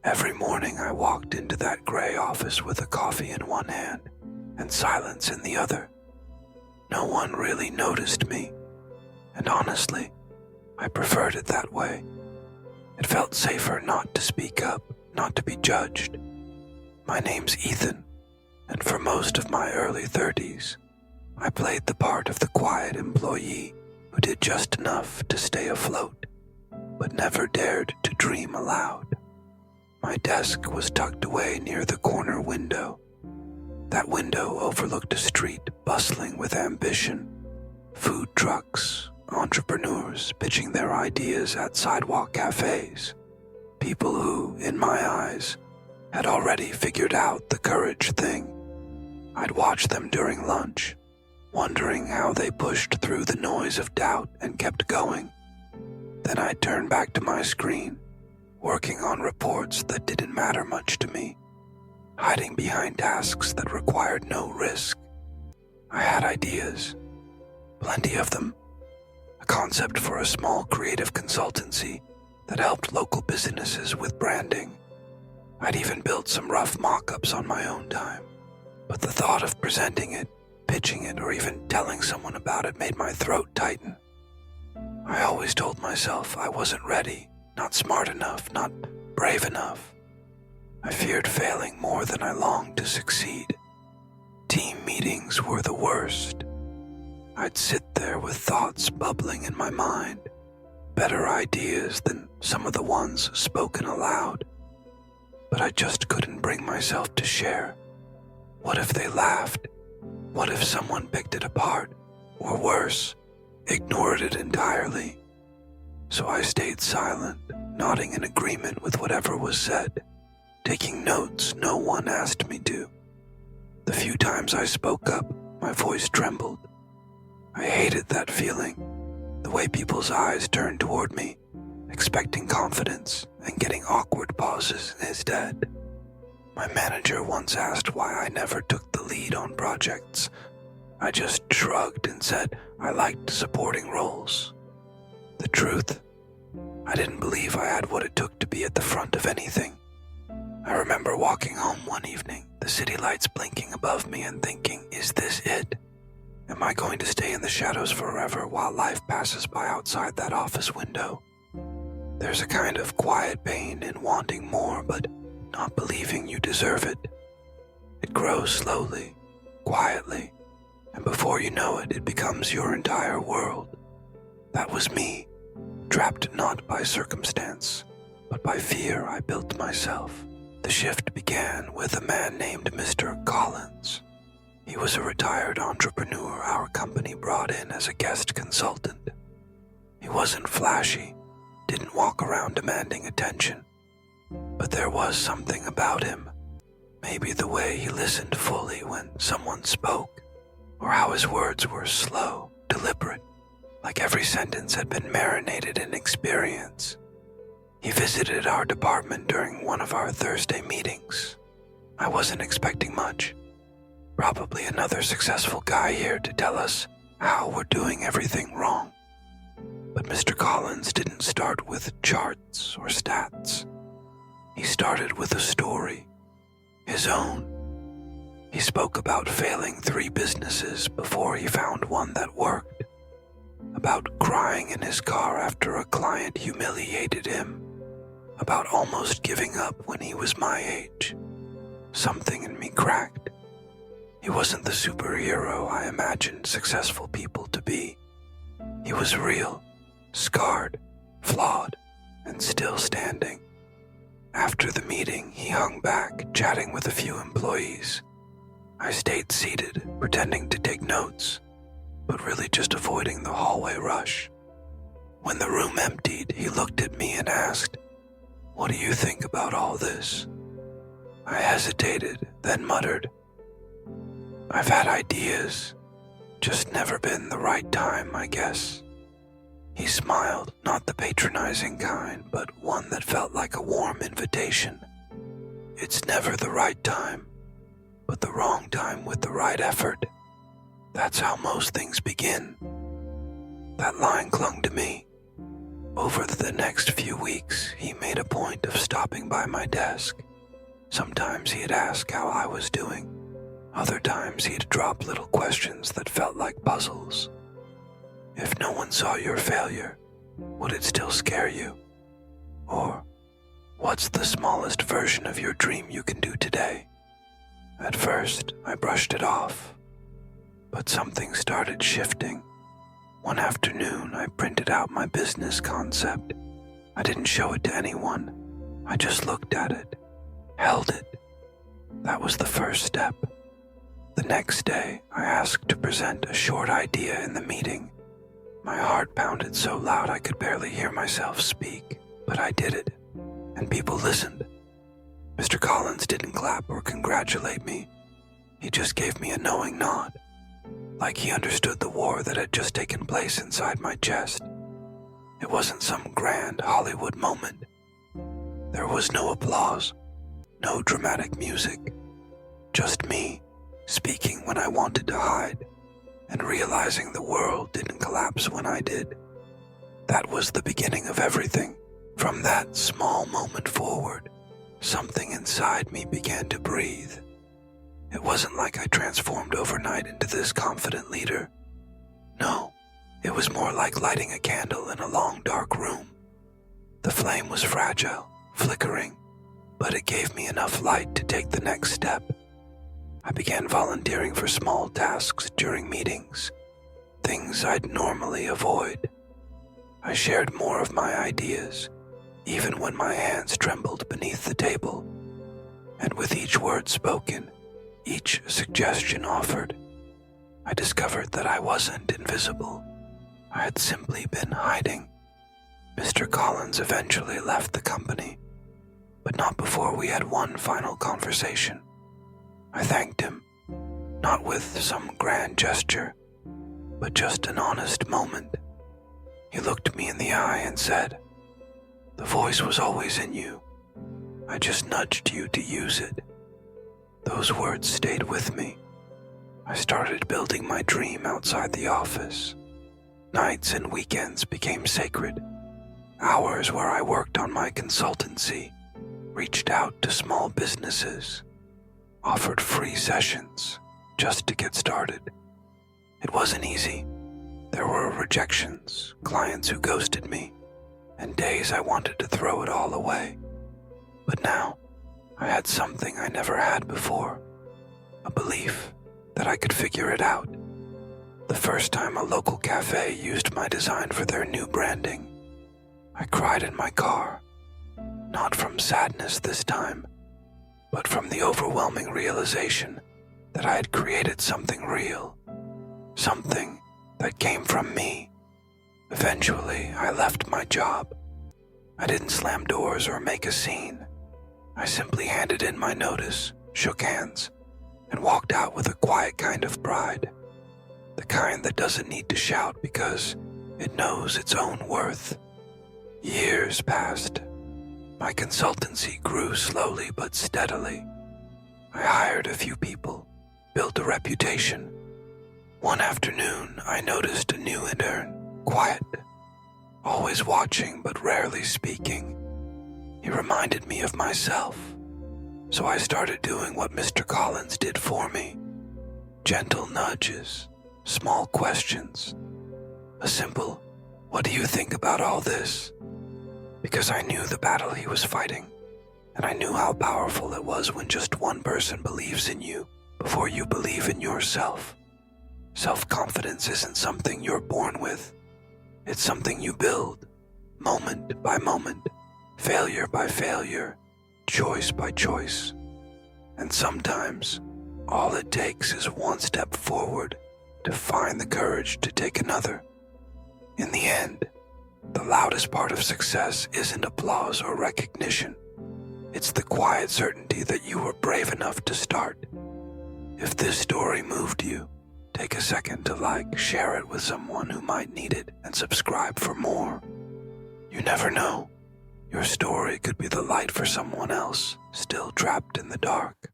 Every morning I walked into that gray office with a coffee in one hand and silence in the other. No one really noticed me, and honestly, I preferred it that way. It felt safer not to speak up, not to be judged. My name's Ethan, and for most of my early 30s, I played the part of the quiet employee who did just enough to stay afloat, but never dared to dream aloud. My desk was tucked away near the corner window. That window overlooked a street bustling with ambition, food trucks, entrepreneurs pitching their ideas at sidewalk cafes, people who, in my eyes, had already figured out the courage thing. I'd watch them during lunch, wondering how they pushed through the noise of doubt and kept going. Then I'd turn back to my screen, working on reports that didn't matter much to me, hiding behind tasks that required no risk. I had ideas, plenty of them. A concept for a small creative consultancy that helped local businesses with branding. I'd even built some rough mock-ups on my own time. But the thought of presenting it, pitching it, or even telling someone about it made my throat tighten. I always told myself I wasn't ready, not smart enough, not brave enough. I feared failing more than I longed to succeed. Team meetings were the worst. I'd sit there with thoughts bubbling in my mind, better ideas than some of the ones spoken aloud. But I just couldn't bring myself to share. What if they laughed? What if someone picked it apart? Or worse, ignored it entirely? So I stayed silent, nodding in agreement with whatever was said, taking notes no one asked me to. The few times I spoke up, my voice trembled. I hated that feeling, the way people's eyes turned toward me, expecting confidence and getting awkward pauses instead. My manager once asked why I never took the lead on projects. I just shrugged and said I liked supporting roles. The truth, I didn't believe I had what it took to be at the front of anything. I remember walking home one evening, the city lights blinking above me and thinking, is this it? Am I going to stay in the shadows forever while life passes by outside that office window? There's a kind of quiet pain in wanting more but not believing you deserve it. It grows slowly, quietly, and before you know it, it becomes your entire world. That was me, trapped not by circumstance, but by fear I built myself. The shift began with a man named Mr. Collins. He was a retired entrepreneur our company brought in as a guest consultant. He wasn't flashy, didn't walk around demanding attention, but there was something about him. Maybe the way he listened fully when someone spoke, or how his words were slow, deliberate, like every sentence had been marinated in experience. He visited our department during one of our Thursday meetings. I wasn't expecting much. Probably another successful guy here to tell us how we're doing everything wrong. But Mr. Collins didn't start with charts or stats. He started with a story, his own. He spoke about failing 3 businesses before he found one that worked, about crying in his car after a client humiliated him, about almost giving up when he was my age. Something in me cracked. He wasn't the superhero I imagined successful people to be. He was real, scarred, flawed, and still standing. After the meeting, he hung back, chatting with a few employees. I stayed seated, pretending to take notes, but really just avoiding the hallway rush. When the room emptied, he looked at me and asked, "What do you think about all this?" I hesitated, then muttered, "I've had ideas, just never been the right time, I guess." He smiled, not the patronizing kind, but one that felt like a warm invitation. It's never the right time, but the wrong time with the right effort. That's how most things begin. That line clung to me. Over the next few weeks, he made a point of stopping by my desk. Sometimes he'd ask how I was doing. Other times he'd drop little questions that felt like puzzles. If no one saw your failure, would it still scare you? Or, what's the smallest version of your dream you can do today? At first, I brushed it off. But something started shifting. One afternoon, I printed out my business concept. I didn't show it to anyone. I just looked at it, held it. That was the first step. The next day, I asked to present a short idea in the meeting. My heart pounded so loud I could barely hear myself speak, but I did it, and people listened. Mr. Collins didn't clap or congratulate me. He just gave me a knowing nod, like he understood the war that had just taken place inside my chest. It wasn't some grand Hollywood moment. There was no applause, no dramatic music, just me speaking when I wanted to hide, and realizing the world didn't collapse when I did. That was the beginning of everything. From that small moment forward, something inside me began to breathe. It wasn't like I transformed overnight into this confident leader. No, it was more like lighting a candle in a long, dark room. The flame was fragile, flickering, but it gave me enough light to take the next step. I began volunteering for small tasks during meetings, things I'd normally avoid. I shared more of my ideas, even when my hands trembled beneath the table. And with each word spoken, each suggestion offered, I discovered that I wasn't invisible. I had simply been hiding. Mr. Collins eventually left the company, but not before we had one final conversation. I thanked him, not with some grand gesture, but just an honest moment. He looked me in the eye and said, "The voice was always in you. I just nudged you to use it." Those words stayed with me. I started building my dream outside the office. Nights and weekends became sacred. Hours where I worked on my consultancy, reached out to small businesses, offered free sessions just to get started. It wasn't easy. There were rejections, clients who ghosted me, and days I wanted to throw it all away. But now, I had something I never had before, a belief that I could figure it out. The first time a local cafe used my design for their new branding, I cried in my car, not from sadness this time, but from the overwhelming realization that I had created something real, something that came from me. Eventually, I left my job. I didn't slam doors or make a scene. I simply handed in my notice, shook hands, and walked out with a quiet kind of pride, the kind that doesn't need to shout because it knows its own worth. Years passed. My consultancy grew slowly but steadily. I hired a few people, built a reputation. One afternoon, I noticed a new intern, quiet, always watching but rarely speaking. He reminded me of myself, so I started doing what Mr. Collins did for me. Gentle nudges, small questions, a simple, "What do you think about all this?" Because I knew the battle he was fighting, and I knew how powerful it was when just one person believes in you before you believe in yourself. Self-confidence isn't something you're born with. It's something you build, moment by moment, failure by failure, choice by choice. And sometimes, all it takes is one step forward to find the courage to take another. In the end, the loudest part of success isn't applause or recognition. It's the quiet certainty that you were brave enough to start. If this story moved you, take a second to share it with someone who might need it, and subscribe for more. You never know. Your story could be the light for someone else still trapped in the dark.